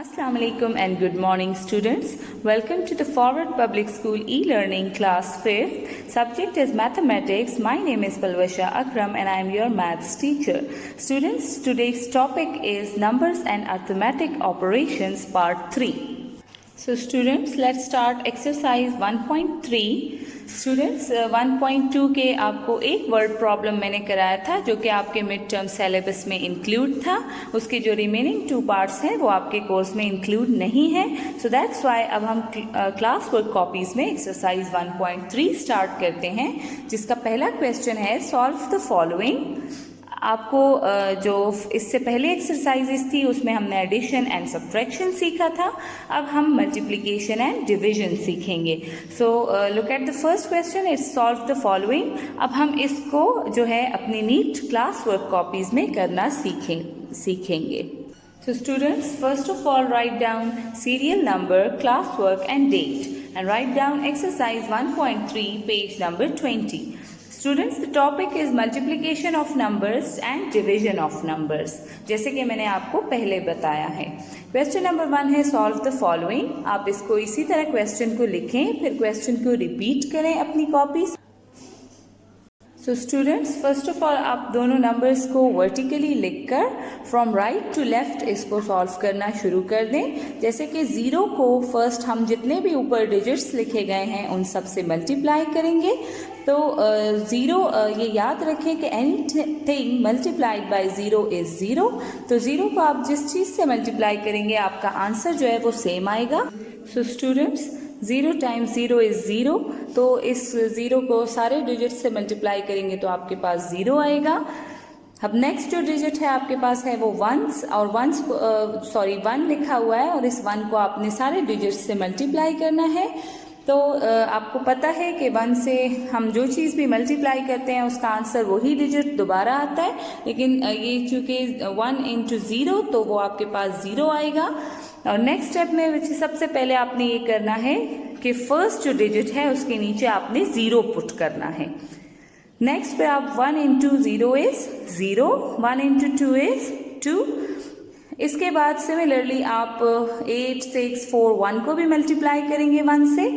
Assalamu alaikum and good morning students. Welcome to the Forward Public School e-learning class 5th. Subject is mathematics. My name is Palwasha Akram and I am your maths teacher. Students, today's topic is numbers and arithmetic operations part 3. So students, let's start exercise 1.3. Students 1.2 के आपको एक word problem मैंने कराया था जो कि आपके mid term syllabus में इंक्लूड था. उसके जो रिमेनिंग 2 पार्ट्स हैं वो आपके कोर्स में इंक्लूड नहीं है. सो दैट्स वाई अब हम क्लास वर्क कॉपीज़ में एक्सरसाइज 1.3 स्टार्ट करते हैं, जिसका पहला क्वेश्चन है सॉल्व द फॉलोइंग. आपको जो इससे पहले एक्सरसाइजेस थी उसमें हमने एडिशन एंड सब्ट्रैक्शन सीखा था. अब हम मल्टीप्लिकेशन एंड डिवीजन सीखेंगे. So look at the first question, it's solve the following. अब हम इसको जो है अपनी नीट क्लास वर्क कॉपीज़ में करना सीखेंगे. So students, first of all write down serial number, class work and date, and write down exercise 1.3 page number 20. Students, the topic is multiplication of numbers and division of numbers, जैसे कि मैंने आपको पहले बताया है. क्वेश्चन नंबर 1 है solve the following. आप इसको इसी तरह क्वेश्चन को लिखें, फिर क्वेश्चन को रिपीट करें अपनी copy. So students, first of all आप दोनों नंबर्स को वर्टिकली लिखकर फ्रॉम राइट टू लेफ्ट इसको सॉल्व करना शुरू कर दें. जैसे कि 0 को फर्स्ट हम जितने भी ऊपर डिजिट्स लिखे गए हैं उन सब से मल्टीप्लाई करेंगे. तो 0 ये याद रखें कि एनीथिंग मल्टीप्लाइड बाय 0 इज़ 0. तो 0 को आप जिस चीज़ से मल्टीप्लाई करेंगे आपका आंसर जो है वो सेम आएगा. So students, 0 times 0 is 0. तो इस 0 को सारे डिजिट से मल्टीप्लाई करेंगे तो आपके पास 0 आएगा. अब नेक्स्ट जो डिजिट है आपके पास है वो 1 और 1 लिखा हुआ है और इस 1 को आपने सारे डिजिट से मल्टीप्लाई करना है. तो आपको पता है कि 1 से हम जो चीज़ भी मल्टीप्लाई करते हैं उसका आंसर वही डिजिट दोबारा आता है. लेकिन ये चूँकि 1 इंटू 0 तो वो आपके पास 0 आएगा. और नेक्स्ट स्टेप में सबसे पहले आपने ये करना है कि फर्स्ट जो डिजिट है उसके नीचे आपने 0 पुट करना है. नेक्स्ट पे आप 1 इंटू 0 इज़ 0, 1 इंटू 2 इज़ 2. इसके बाद सिमिलरली आप 8, 6, 4, 1 को भी मल्टीप्लाई करेंगे 1 से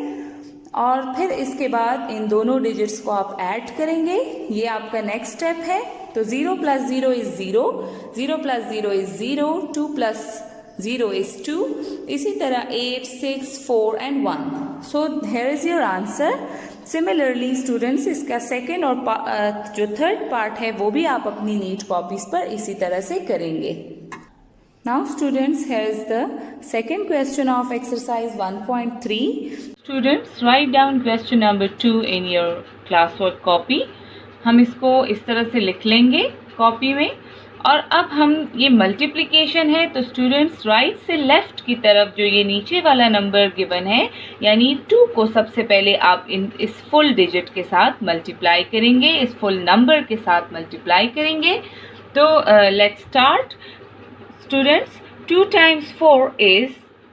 और फिर इसके बाद इन दोनों डिजिट्स को आप ऐड करेंगे. ये आपका नेक्स्ट स्टेप है. तो 0 plus 0 is 0, 0 plus 0 is 0, 2 plus 0 is 2. इसी तरह 8, 6, 4 and 1. So here is your answer. Similarly students, इसका सेकेंड और जो थर्ड पार्ट है वो भी आप अपनी नीट कॉपीज़ पर इसी तरह से करेंगे. Now students, here is the second question of exercise 1.3. Students, write down question number 2 in your classwork copy. हम इसको इस तरह से लिख लेंगे कॉपी में. और अब हम ये मल्टीप्लिकेशन है तो स्टूडेंट्स राइट से लेफ्ट की तरफ जो ये नीचे वाला नंबर गिवन है यानी 2 को सबसे पहले आप इस फुल डिजिट के साथ मल्टीप्लाई करेंगे, इस फुल नंबर के साथ मल्टीप्लाई करेंगे. तो let's start. Students, 2 times 4 is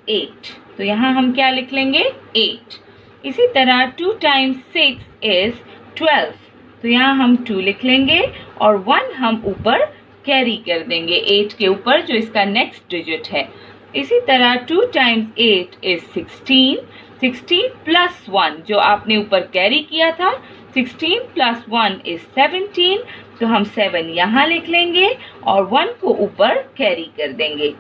8. तो यहाँ हम क्या लिख लेंगे? 8. इसी तरह 2 टाइम्स 6 इज़ 12. तो यहाँ हम 2 लिख लेंगे और 1 हम ऊपर कैरी कर देंगे 8 के ऊपर जो इसका नेक्स्ट डिजिट है. इसी तरह 2 टाइम्स 8 इज़ 16. 16 प्लस 1 जो आपने ऊपर कैरी किया था, 16 प्लस 1 इज़ 17. तो हम 7 यहाँ लिख लेंगे और 1 को ऊपर कैरी कर देंगे.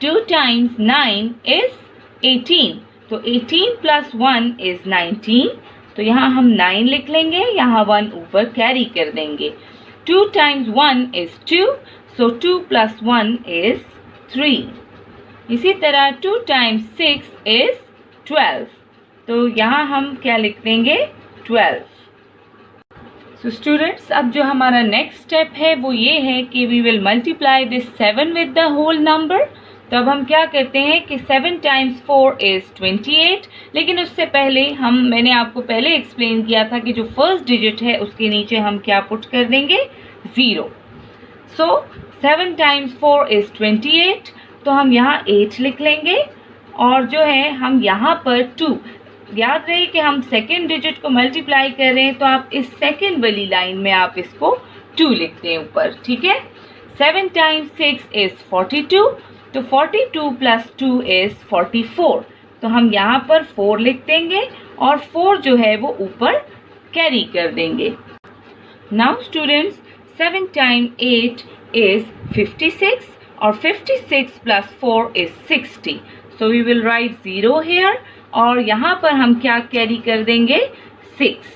2 टाइम्स 9 इज़ 18. तो 18 प्लस 1 इज़ 19. तो यहाँ हम 9 लिख लेंगे, यहाँ 1 ऊपर कैरी कर देंगे. 2 times 1 is 2. So 2 plus 1 is 3. इसी तरह 2 टाइम्स 6 इज़ 12. तो यहाँ हम क्या लिख देंगे? 12. सो स्टूडेंट्स, अब जो हमारा नेक्स्ट स्टेप है वो ये है कि we will multiply this 7 with the whole number. तो अब हम क्या करते हैं कि 7 टाइम्स 4 इज़ 28. लेकिन उससे पहले मैंने आपको पहले एक्सप्लेन किया था कि जो फर्स्ट डिजिट है उसके नीचे हम क्या पुट कर देंगे? 0. सो 7 टाइम्स 4 इज़ 28. तो हम यहाँ 8 लिख लेंगे और जो है हम यहाँ पर 2. याद रहे कि हम सेकेंड डिजिट को मल्टीप्लाई कर रहे हैं तो आप इस सेकेंड वाली लाइन में आप इसको 2 लिखते हैं ऊपर. ठीक है. 7 टाइम्स 6 इज़ 42. तो 42 प्लस 2 इज 44। तो हम यहाँ पर 4 लिख देंगे और 4 जो है वो ऊपर कैरी कर देंगे। नाउ स्टूडेंट्स 7 टाइम 8 इज 56 और 56 plus 4 is 60। So we will write 0 here और यहाँ पर हम क्या कैरी कर देंगे 6।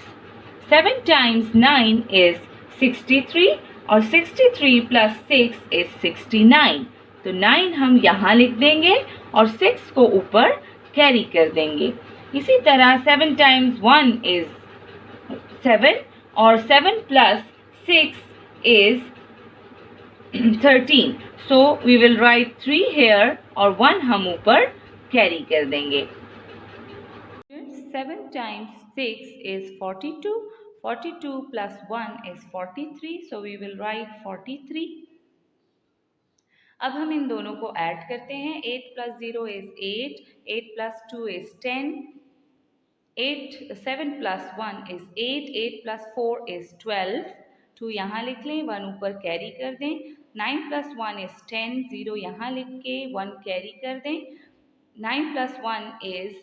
7 टाइम्स 9 इज 63 और 63 प्लस 6 इज 69। तो 9 हम यहाँ लिख देंगे और 6 को ऊपर कैरी कर देंगे। इसी तरह 7 टाइम्स 1 इज 7 और 7 plus 6 is 13. So we will write 3 here और 1 हम ऊपर कैरी कर देंगे। 7 times 6 is 42. 42 plus 1 is 43. So we will write 43. अब हम इन दोनों को ऐड करते हैं। 8 plus 0 is 8. 8 plus 2 is 10. 7 plus 1 is 8, 8 plus 4 is 12, 2 यहाँ लिख लें, 1 ऊपर कैरी कर दें। 9 plus 1 is 10, 0 यहाँ लिख के 1 कैरी कर दें। 9 plus 1 is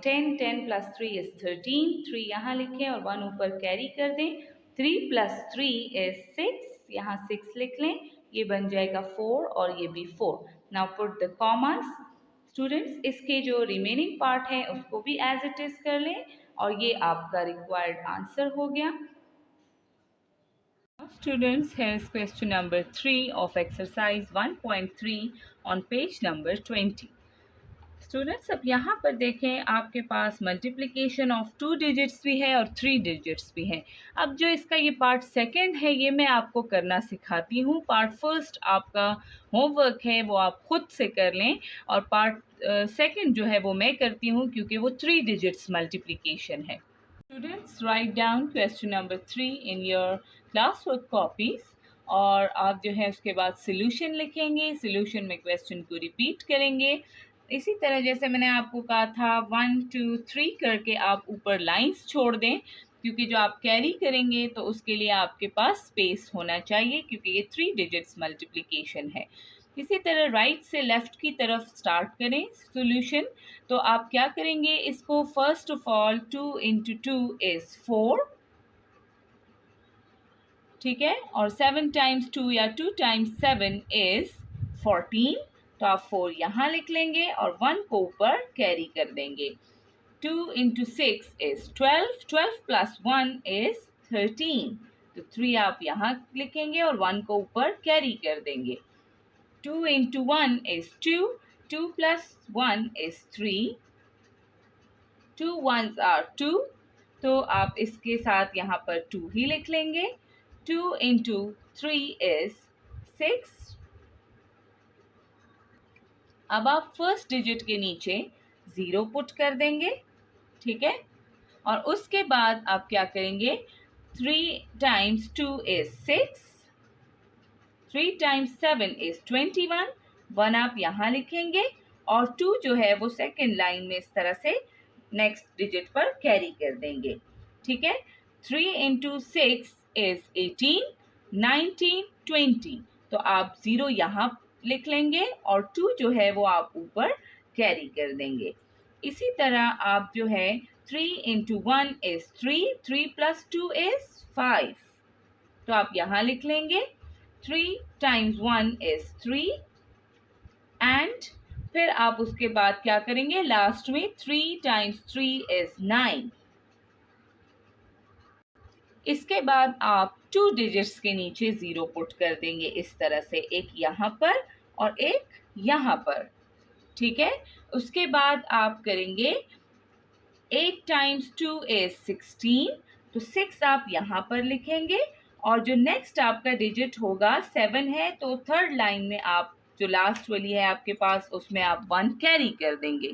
10, 10 plus 3 is 13, 3 यहाँ लिखें और 1 ऊपर कैरी कर दें। 3 plus 3 is 6, यहाँ 6 लिख लें, ये बन जाएगा 4 और ये भी 4। Now put the commas. Students इसके जो रिमेनिंग पार्ट है उसको भी एज इट इज कर लें और ये आपका रिक्वायर्ड आंसर हो गया। Students here is question number 3 of exercise 1.3 on page number 20। Students अब यहाँ पर देखें आपके पास मल्टीप्लिकेशन ऑफ 2 डिजिट्स भी है और 3 डिजिट्स भी हैं। अब जो इसका ये पार्ट सेकंड है ये मैं आपको करना सिखाती हूँ। पार्ट फर्स्ट आपका होमवर्क है वो आप खुद से कर लें और पार्ट सेकंड जो है वो मैं करती हूँ क्योंकि वो 3 डिजिट्स मल्टीप्लिकेशन है। Students write down question number 3 in your class work copies और आप जो है उसके बाद सोल्यूशन लिखेंगे। सोल्यूशन में क्वेश्चन को रिपीट करेंगे। इसी तरह जैसे मैंने आपको कहा था 1 2 3 करके आप ऊपर लाइंस छोड़ दें क्योंकि जो आप कैरी करेंगे तो उसके लिए आपके पास स्पेस होना चाहिए क्योंकि ये 3 डिजिट्स मल्टीप्लिकेशन है। इसी तरह राइट से लेफ्ट की तरफ स्टार्ट करें सॉल्यूशन। तो आप क्या करेंगे इसको first of all 2 into 2 is 4, ठीक है, और 7 times 2 या 2 times 7 is 14। तो आप 4 यहाँ लिख लेंगे और 1 को ऊपर कैरी कर देंगे। 2 into 6 is 12, 12 plus 1 is 13। तो 3 आप यहाँ लिखेंगे और 1 को ऊपर कैरी कर देंगे। 2 into 1 is 2, 2 plus 1 is 3, 2 ones are 2। तो आप इसके साथ यहाँ पर 2 ही लिख लेंगे। 2 into 3 is 6। अब आप फर्स्ट डिजिट के नीचे 0 पुट कर देंगे, ठीक है, और उसके बाद आप क्या करेंगे 3 times 2 is 6, 3 times 7 is 21, 1 आप यहाँ लिखेंगे और 2 जो है वो सेकेंड लाइन में इस तरह से नेक्स्ट डिजिट पर कैरी कर देंगे, ठीक है। 3 into 6 is 18, 19, 20। तो आप 0 यहाँ लिख लेंगे और 2 जो है वो आप ऊपर कैरी कर देंगे। इसी तरह आप जो है 3 into 1 is 3, 3 plus 2 is 5। तो आप यहाँ लिख लेंगे 3 times 1 is 3 and फिर आप उसके बाद क्या करेंगे लास्ट में 3 times 3 is 9। इसके बाद आप 2 डिजिट्स के नीचे 0 पुट कर देंगे इस तरह से, एक यहाँ पर और एक यहाँ पर, ठीक है। उसके बाद आप करेंगे 8 times 2 is 16। तो 6 आप यहाँ पर लिखेंगे और जो नेक्स्ट आपका डिजिट होगा 7 है तो थर्ड लाइन में आप जो लास्ट वाली है आपके पास उसमें आप 1 कैरी कर देंगे।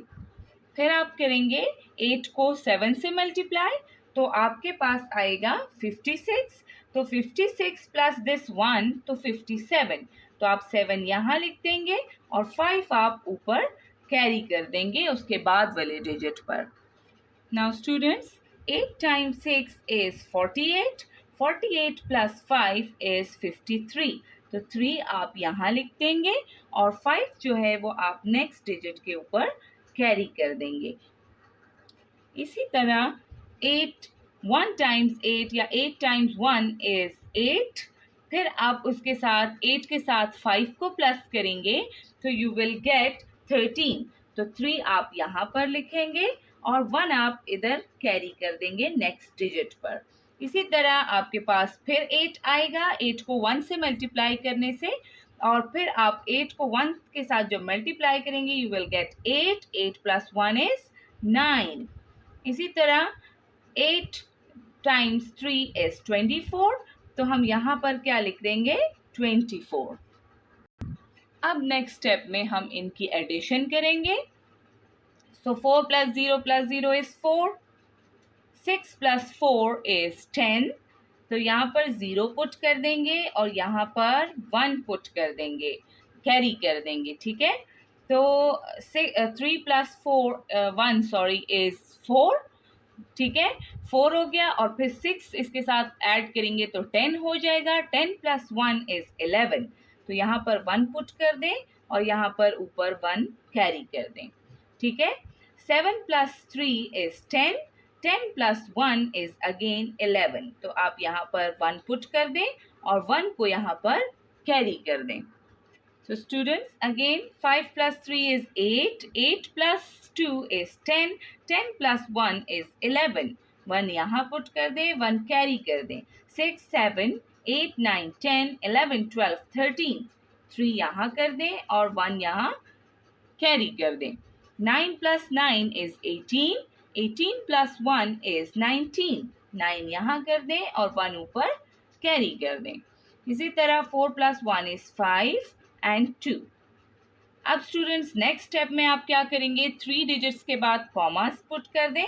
फिर आप करेंगे 8 को 7 से मल्टीप्लाई तो आपके पास आएगा 56। तो 56 प्लस दिस 1 तो 57। तो आप 7 यहाँ लिख देंगे और 5 आप ऊपर कैरी कर देंगे उसके बाद वाले डिजिट पर। Now students 8 times 6 is 48, 48 plus 5 is 53। तो 3 आप यहाँ लिख देंगे और 5 जो है वो आप नेक्स्ट डिजिट के ऊपर कैरी कर देंगे। इसी तरह 8 1 टाइम्स 8 या 8 टाइम्स 1 इज 8। फिर आप उसके साथ 8 के साथ 5 को प्लस करेंगे तो यू विल गेट 13। तो 3 आप यहाँ पर लिखेंगे और 1 आप इधर कैरी कर देंगे नेक्स्ट डिजिट पर। इसी तरह आपके पास फिर 8 आएगा, 8 को 1 से मल्टीप्लाई करने से, और फिर आप 8 को 1 के साथ जब मल्टीप्लाई करेंगे you will get 8। 8 plus 1 is 9। इसी तरह 8 टाइम्स 3 इज 24। तो हम यहाँ पर क्या लिख देंगे 24। अब नेक्स्ट स्टेप में हम इनकी एडिशन करेंगे। सो 4 प्लस 0 इज 4। 6 plus 4 is 10। तो यहाँ पर 0 पुट कर देंगे और यहाँ पर 1 पुट कर देंगे, कैरी कर देंगे, ठीक है। तो 3 प्लस 1 इज 4, ठीक है, 4 हो गया और फिर 6 इसके साथ ऐड करेंगे तो 10 हो जाएगा। 10 प्लस 1 इज 11। तो यहाँ पर 1 पुट कर दें और यहाँ पर ऊपर 1 कैरी कर दें, ठीक है। 7 plus 3 is 10। 10 plus 1 is again 11। तो आप यहाँ पर 1 पुट कर दें और 1 को यहाँ पर कैरी कर दें। So students, again 5 plus 3 is 8, 8 plus 2 is 10, 10 plus 1 is 11, 1 यहाँ पुट कर दें, 1 कैरी कर दें। 6, 7, 8, 9, 10, 11, 12, 13, 3 यहाँ कर दें और 1 यहाँ कैरी कर दें। 9 plus 9 is 18, 18 plus 1 is 19, 9 यहाँ कर दें और 1 ऊपर कैरी कर दें। इसी तरह 4 plus 1 is 5 and 2। अब स्टूडेंट्स नेक्स्ट स्टेप में आप क्या करेंगे, 3 डिजिट्स के बाद कॉमास पुट कर दें,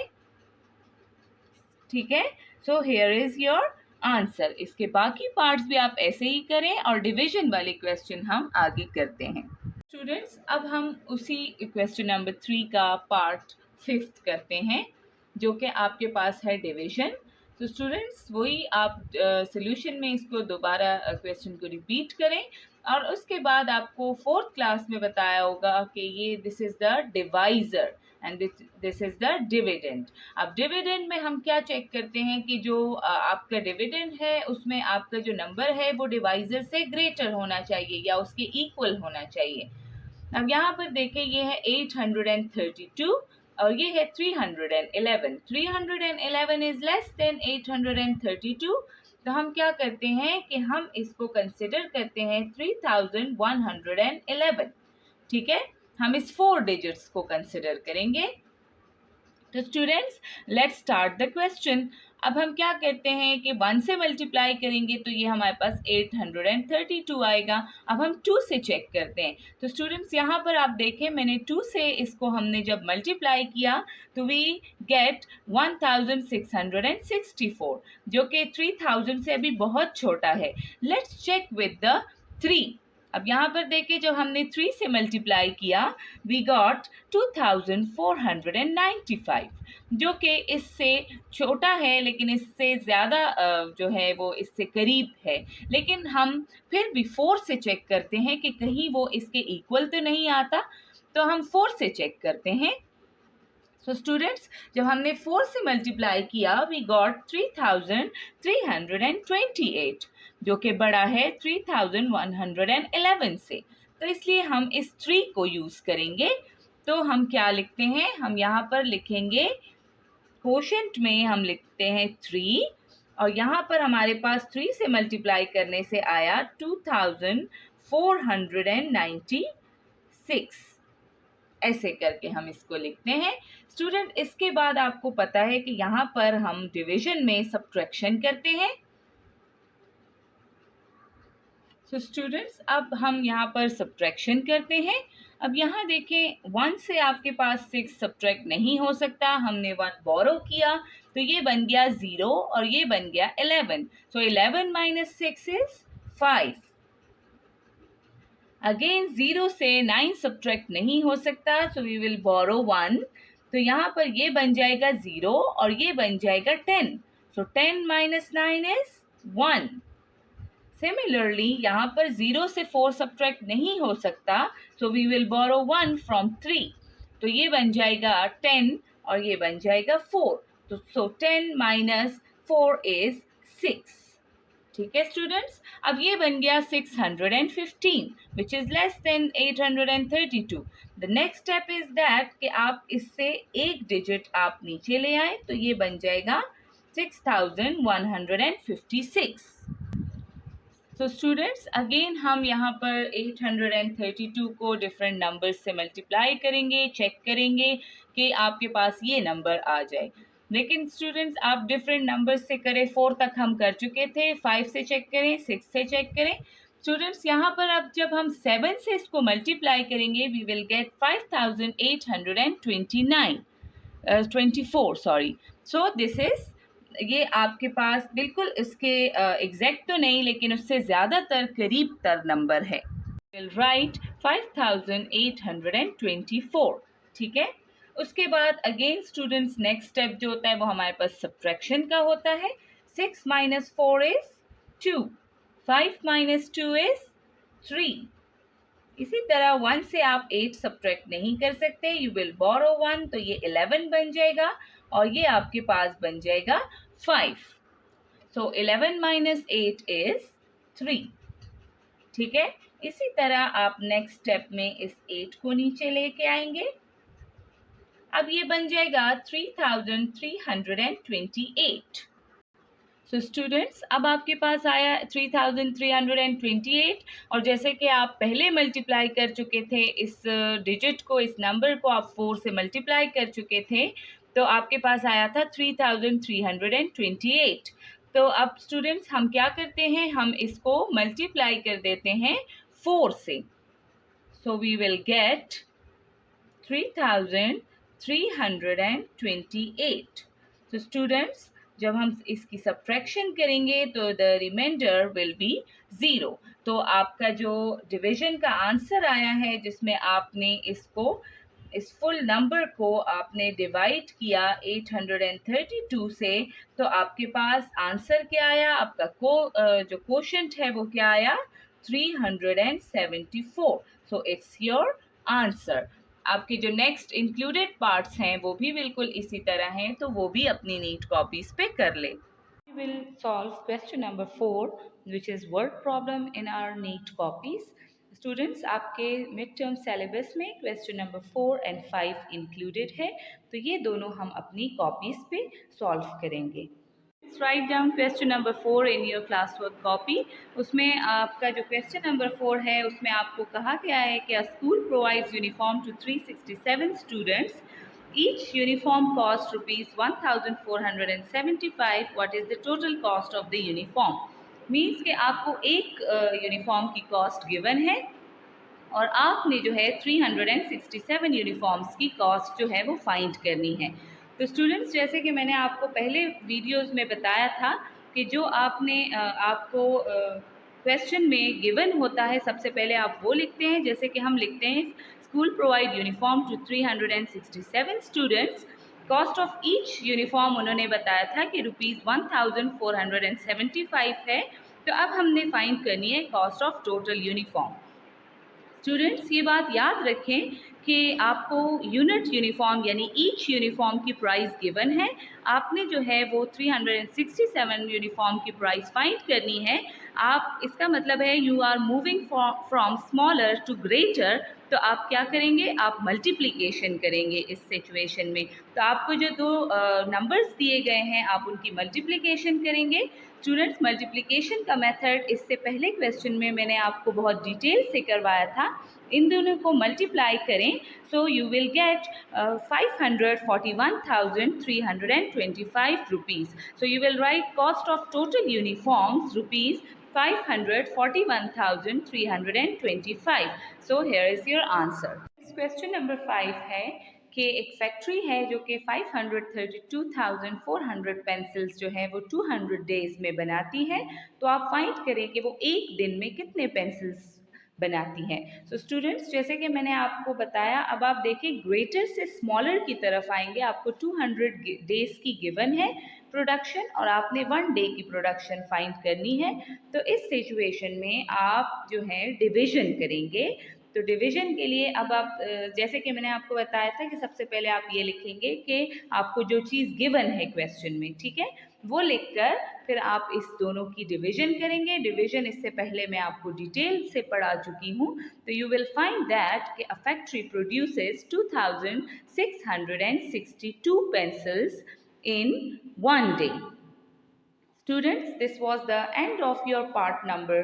ठीक है। So here is your answer. इसके बाकी पार्ट्स भी आप ऐसे ही करें और डिवीजन वाले क्वेश्चन हम आगे करते हैं। स्टूडेंट्स अब हम उसी क्वेश्चन नंबर 3 का पार्ट 5 करते हैं जो कि आपके पास है डिवीजन। तो स्टूडेंट्स वही आप सॉल्यूशन में इसको दोबारा क्वेश्चन को रिपीट करें और उसके बाद आपको 4th क्लास में बताया होगा कि ये this is the divisor and this is the dividend. अब डिविडेंड में हम क्या चेक करते हैं कि जो आपका डिविडेंड है उसमें आपका जो नंबर है वो डिवाइज़र से ग्रेटर होना चाहिए या उसके इक्वल होना चाहिए। अब यहाँ पर देखें ये है 832 और ये है 311। 311 इज़ लेस देन 832। तो हम क्या करते हैं कि हम इसको कंसिडर करते हैं 3111, ठीक है। हम इस 4 डिजिट्स को कंसिडर करेंगे। तो students let's start the question. अब हम क्या करते हैं कि 1 से मल्टीप्लाई करेंगे तो ये हमारे पास 832 आएगा। अब हम 2 से चेक करते हैं। तो स्टूडेंट्स यहाँ पर आप देखें मैंने 2 से इसको हमने जब मल्टीप्लाई किया तो वी गेट 1664 जो कि 3000 से अभी बहुत छोटा है। Let's check with the 3। अब यहाँ पर देखिए जब हमने 3 से मल्टीप्लाई किया वी गॉट 2495 जो कि इससे छोटा है लेकिन इससे ज़्यादा जो है वो इससे करीब है। लेकिन हम फिर भी 4 से चेक करते हैं कि कहीं वो इसके इक्वल तो नहीं आता, तो हम 4 से चेक करते हैं। सो स्टूडेंट्स जब हमने 4 से मल्टीप्लाई किया वी गॉट 3328 जो कि बड़ा है 3111 से। तो इसलिए हम इस 3 को यूज़ करेंगे। तो हम क्या लिखते हैं, हम यहाँ पर लिखेंगे कोशेंट में हम लिखते हैं 3 और यहाँ पर हमारे पास 3 से मल्टीप्लाई करने से आया 2496। ऐसे करके हम इसको लिखते हैं। स्टूडेंट इसके बाद आपको पता है कि यहाँ पर हम डिवीजन में सब्ट्रैक्शन करते हैं। तो स्टूडेंट्स अब हम यहाँ पर सब्ट्रैक्शन करते हैं। अब यहाँ देखें 1 से आपके पास 6 सब्ट्रैक्ट नहीं हो सकता, हमने 1 बोरो किया तो ये बन गया 0 और ये बन गया 11। सो 11 माइनस 6 इज 5। अगेन 0 से 9 सब्ट्रैक्ट नहीं हो सकता, सो वी विल बोरो 1। तो यहाँ पर ये बन जाएगा 0 और ये बन जाएगा 10। सो 10 माइनस 9 इज 1। सिमिलरली यहाँ पर 0 से 4 सब्ट्रैक्ट नहीं हो सकता, so we will borrow 1 from 3. तो ये बन जाएगा 10 और ये बन जाएगा 4. तो सो 10 माइनस 4 इज 6. ठीक है स्टूडेंट्स, अब ये बन गया 615 which is less than 832. The next step is that कि आप इससे एक डिजिट आप नीचे ले आए, तो ये बन जाएगा 6156. सो स्टूडेंट्स अगेन हम यहाँ पर 832 को डिफरेंट नंबर्स से मल्टीप्लाई करेंगे, चेक करेंगे कि आपके पास ये नंबर आ जाए. लेकिन स्टूडेंट्स आप डिफरेंट नंबर्स से करें, 4 तक हम कर चुके थे, 5 से चेक करें, 6 से चेक करें. स्टूडेंट्स यहाँ पर अब जब हम 7 से इसको मल्टीप्लाई करेंगे we will get 5824 sorry. So this is, ये आपके पास बिल्कुल इसके एग्जैक्ट तो नहीं लेकिन उससे ज़्यादातर करीब तर नंबर है. Will write 5824. ठीक है, उसके बाद अगेन स्टूडेंट्स नेक्स्ट स्टेप जो होता है वो हमारे पास सब्ट्रैक्शन का होता है. 6 माइनस 4 इज 2, 5 माइनस 2 इज 3. इसी तरह 1 से आप 8 सब्ट्रैक्ट नहीं कर सकते, यू विल बोरो 1, तो ये 11 बन जाएगा और ये आपके पास बन जाएगा 5. सो 11 माइनस 8 इज 3. ठीक है, इसी तरह आप नेक्स्ट स्टेप में इस 8 को नीचे लेके आएंगे. अब ये बन जाएगा 3328. सो स्टूडेंट्स अब आपके पास आया 3328 और जैसे कि आप पहले मल्टीप्लाई कर चुके थे इस डिजिट को, इस नंबर को आप 4 से मल्टीप्लाई कर चुके थे, तो आपके पास आया था 3328. तो अब स्टूडेंट्स हम क्या करते हैं, हम इसको मल्टीप्लाई कर देते हैं 4 से. So we will get 3328. तो स्टूडेंट्स जब हम इसकी सब्ट्रैक्शन करेंगे तो द रिमाइंडर विल बी 0. तो आपका जो डिवीजन का आंसर आया है जिसमें आपने इसको, इस फुल नंबर को आपने डिवाइड किया 832 से, तो आपके पास आंसर क्या आया, आपका जो क्वोशंट है वो क्या आया, 374. So it's your answer. आपके जो नेक्स्ट इंक्लूडेड पार्ट्स हैं वो भी बिल्कुल इसी तरह हैं, तो वो भी अपनी नीट कॉपीज पे कर ले. We will solve question number 4 which is word problem in our NEET copies. Students आपके मिड टर्म सिलेबस में क्वेश्चन नंबर 4 एंड 5 इंक्लूडेड है, तो ये दोनों हम अपनी कॉपीज पे सॉल्व करेंगे. Write down question number 4 in your class work copy. उसमें आपका जो क्वेश्चन नंबर 4 है उसमें आपको कहा गया है कि a school provides uniform to 367 students. Each uniform cost rupees 1475. What is the total cost of the uniform? Means कि आपको एक यूनिफॉर्म की कॉस्ट गिवन है और आपने जो है 367 यूनिफॉर्म्स की कॉस्ट जो है वो फाइंड करनी है. तो स्टूडेंट्स जैसे कि मैंने आपको पहले वीडियोस में बताया था कि जो आपने आपको क्वेश्चन में गिवन होता है सबसे पहले आप वो लिखते हैं, जैसे कि हम लिखते हैं school provide uniform to 367 students. Cost of each uniform उन्होंने बताया था कि रुपीज़ 1475 है. तो अब हमने फाइंड करनी है cost of total uniform. Students ये बात याद रखें कि आपको यूनिट यूनिफॉर्म यानी ईच यूनिफॉर्म की प्राइस गिवन है, आपने जो है वो 367 यूनिफॉर्म की प्राइस फाइंड करनी है. आप, इसका मतलब है you are moving from smaller to greater, तो आप क्या करेंगे, आप मल्टीप्लिकेशन करेंगे इस सिचुएशन में. तो आपको जो दो नंबर्स दिए गए हैं आप उनकी मल्टीप्लिकेशन करेंगे. स्टूडेंट्स मल्टीप्लिकेशन का मेथड इससे पहले क्वेश्चन में मैंने आपको बहुत डिटेल से करवाया था. इन दोनों को मल्टीप्लाई करें, so you will get 541,325 rupees. So you will write cost of total uniforms rupees 541,325. So here is your answer. Question number 5 है कि एक फैक्ट्री है जो कि 532,400 पेंसिल्स जो है वो 200 डेज़ में बनाती है. तो आप फाइंड करें कि वो एक दिन में कितने पेंसिल्स बनाती हैं। सो स्टूडेंट्स, जैसे कि मैंने आपको बताया, अब आप देखिए ग्रेटर से स्मॉलर की तरफ आएंगे। आपको 200 डेज की गिवन है प्रोडक्शन और आपने 1 डे की प्रोडक्शन फाइंड करनी है। तो इस सिचुएशन में आप जो है डिविजन करेंगे। तो डिवीजन के लिए अब आप जैसे कि मैंने आपको बताया था कि सबसे पहले आप ये लिखेंगे कि आपको जो चीज़ गिवन है क्वेश्चन में, ठीक है, वो लिखकर फिर आप इस दोनों की डिवीजन करेंगे। डिवीजन इससे पहले मैं आपको डिटेल से पढ़ा चुकी हूँ। तो यू विल फाइंड दैट कि a factory produces 2662 pencils in 1 day. Students, this was the end of your part number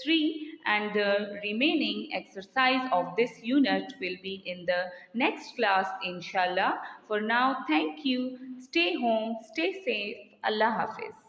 3, and the remaining exercise of this unit will be in the next class, inshallah. For now, thank you. Stay home, stay safe. Allah Hafiz.